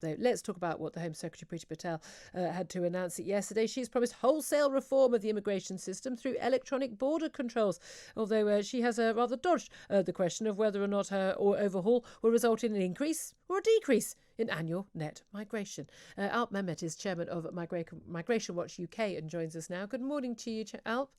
So let's talk about what the Home Secretary Priti Patel had to announce it yesterday. She's promised wholesale reform of the immigration system through electronic border controls, although she has rather dodged the question of whether or not her overhaul will result in an increase or a decrease in annual net migration. Alp Mehmet is chairman of Migration Watch UK and joins us now. Good morning to you, Alp.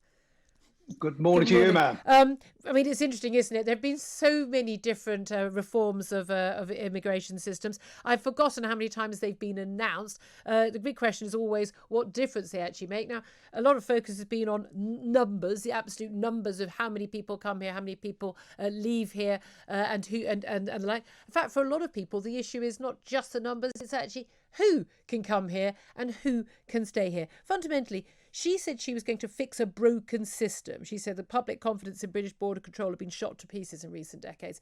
Good morning to you, ma'am. I mean, it's interesting, isn't it? There have been so many different reforms of immigration systems. I've forgotten how many times they've been announced. The big question is always what difference they actually make. Now, a lot of focus has been on numbers, the absolute numbers of how many people come here, how many people leave here, and who and the like. In fact, for a lot of people, the issue is not just the numbers; it's actually who can come here and who can stay here. Fundamentally, she said she was going to fix a broken system. She said the public confidence in British border control had been shot to pieces in recent decades.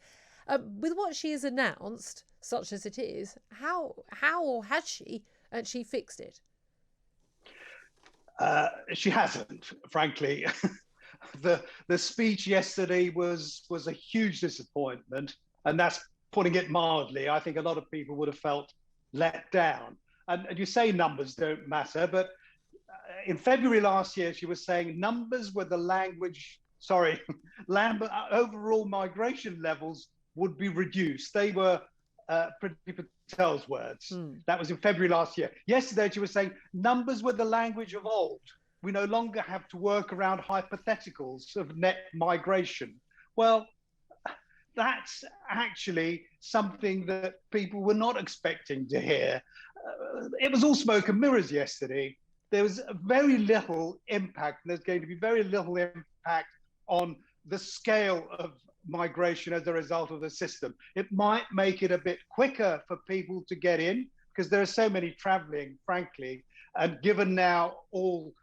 With what she has announced, such as it is, how has she actually fixed it? She hasn't, frankly. The speech yesterday was a huge disappointment, and that's putting it mildly. I think a lot of people would have felt let down. And you say numbers don't matter, but in February last year, she was saying numbers were the language, overall migration levels would be reduced. They were Priti Patel's words. That was in February last year. Yesterday, she was saying numbers were the language of old. We no longer have to work around hypotheticals of net migration. Well, that's actually something that people were not expecting to hear. It was all smoke and mirrors yesterday. There was very little impact, and there's going to be very little impact on the scale of migration as a result of the system. It might make it a bit quicker for people to get in because there are so many traveling, frankly, and given now all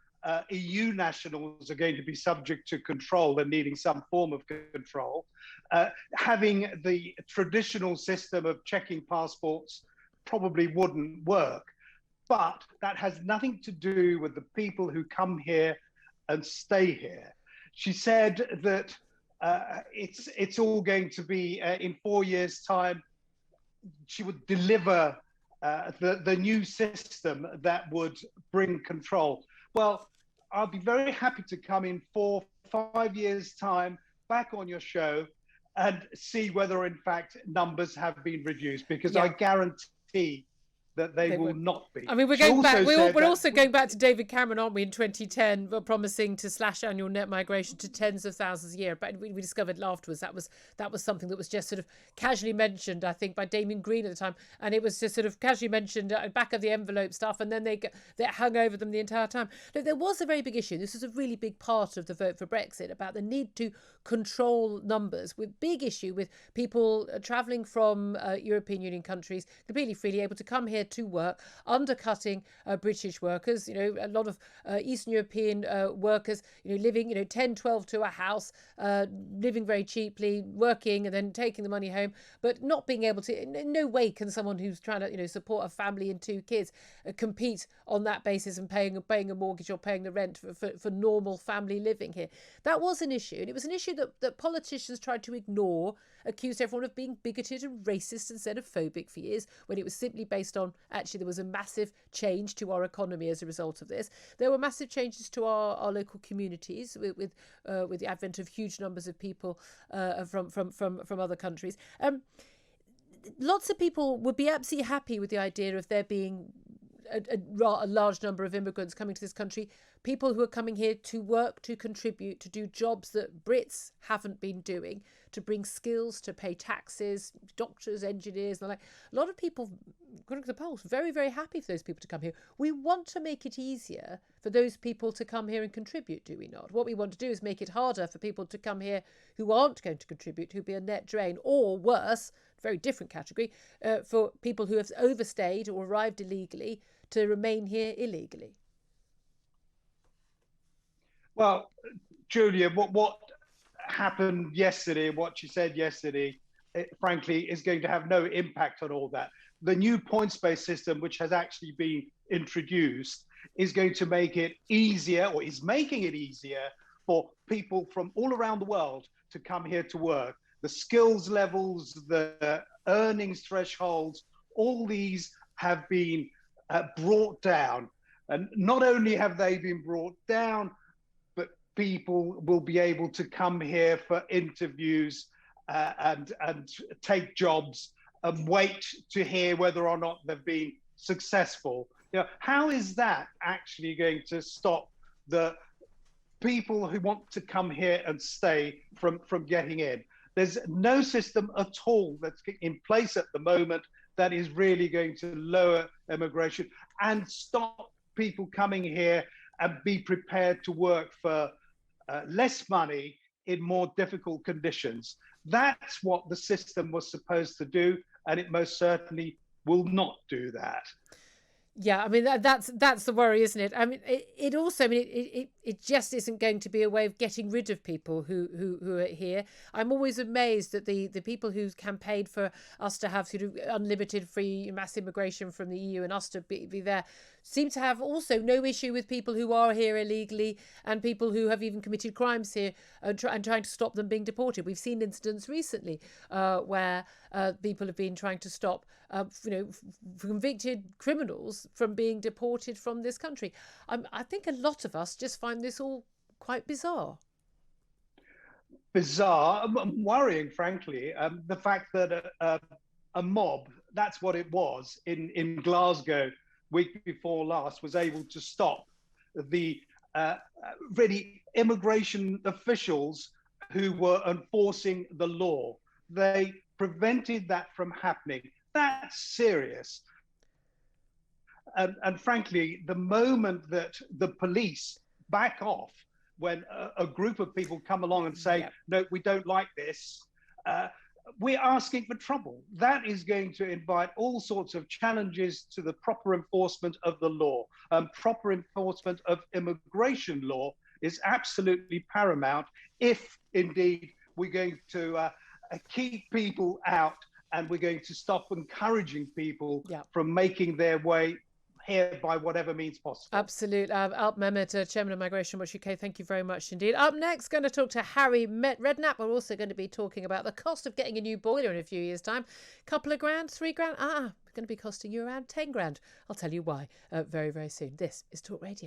EU nationals are going to be subject to control and needing some form of control. Having the traditional system of checking passports probably wouldn't work. But that has nothing to do with the people who come here and stay here. She said that it's all going to be in 4 years' time. She would deliver the new system that would bring control. Well, I'll be very happy to come in 4, 5 years' time back on your show and see whether, in fact, numbers have been reduced, because I guarantee that they will not be. I mean, we're going back. We're also going back to David Cameron, aren't we? In 2010, we're promising to slash annual net migration to tens of thousands a year. But we discovered afterwards that was something that was just sort of casually mentioned, I think, by Damien Green at the time, and it was just sort of casually mentioned back of the envelope stuff, and then they hung over them the entire time. Look, there was a very big issue. This was a really big part of the vote for Brexit about the need to control numbers. With big issue with people travelling from European Union countries completely freely, able to come here to work, undercutting British workers. A lot of Eastern European workers, living, 10, 12 to a house, living very cheaply, working and then taking the money home, but not being able to. In no way can someone who's trying to, support a family and 2 kids compete on that basis and paying a mortgage or paying the rent for normal family living here. That was an issue, and it was an issue that politicians tried to ignore, accused everyone of being bigoted and racist and xenophobic for years, when it was simply based on actually there was a massive change to our economy as a result of this. There were massive changes to our local communities with the advent of huge numbers of people from other countries. Lots of people would be absolutely happy with the idea of there being a large number of immigrants coming to this country, people who are coming here to work, to contribute, to do jobs that Brits haven't been doing, to bring skills, to pay taxes, doctors, engineers, and the like. A lot of people, according to the polls, very, very happy for those people to come here. We want to make it easier for those people to come here and contribute, do we not? What we want to do is make it harder for people to come here who aren't going to contribute, who'll be a net drain, or worse, very different category, for people who have overstayed or arrived illegally to remain here illegally. Well, Julia, what happened yesterday, what she said yesterday, frankly, is going to have no impact on all that. The new points-based system, which has actually been introduced, is going to make it easier, or is making it easier, for people from all around the world to come here to work. The skills levels, the earnings thresholds, all these have been brought down. And not only have they been brought down, but people will be able to come here for interviews and take jobs and wait to hear whether or not they've been successful. How is that actually going to stop the people who want to come here and stay from getting in? There's no system at all that's in place at the moment that is really going to lower immigration and stop people coming here and be prepared to work for less money in more difficult conditions. That's what the system was supposed to do, and it most certainly will not do that. Yeah, I mean that's the worry, isn't it? I mean, it also, I mean, it just isn't going to be a way of getting rid of people who are here. I'm always amazed that the people who campaigned for us to have sort of unlimited free mass immigration from the EU and us to be there seem to have also no issue with people who are here illegally and people who have even committed crimes here and trying to stop them being deported. We've seen incidents recently where people have been trying to stop convicted criminals from being deported from this country. I think a lot of us just find this all quite bizarre. Bizarre, worrying, frankly. The fact that a mob, that's what it was, in Glasgow week before last, was able to stop the really immigration officials who were enforcing the law. They prevented that from happening. That's serious. And frankly, the moment that the police back off when a group of people come along and say, no, we don't like this, we're asking for trouble. That is going to invite all sorts of challenges to the proper enforcement of the law. Proper enforcement of immigration law is absolutely paramount if indeed we're going to keep people out and we're going to stop encouraging people from making their way here by whatever means possible. Absolutely. Alp Mehmet, Chairman of Migration Watch UK, thank you very much indeed. Up next, going to talk to Harry Redknapp. We're also going to be talking about the cost of getting a new boiler in a few years' time. Couple of grand, 3 grand? Going to be costing you around 10 grand. I'll tell you why very, very soon. This is Talk Radio.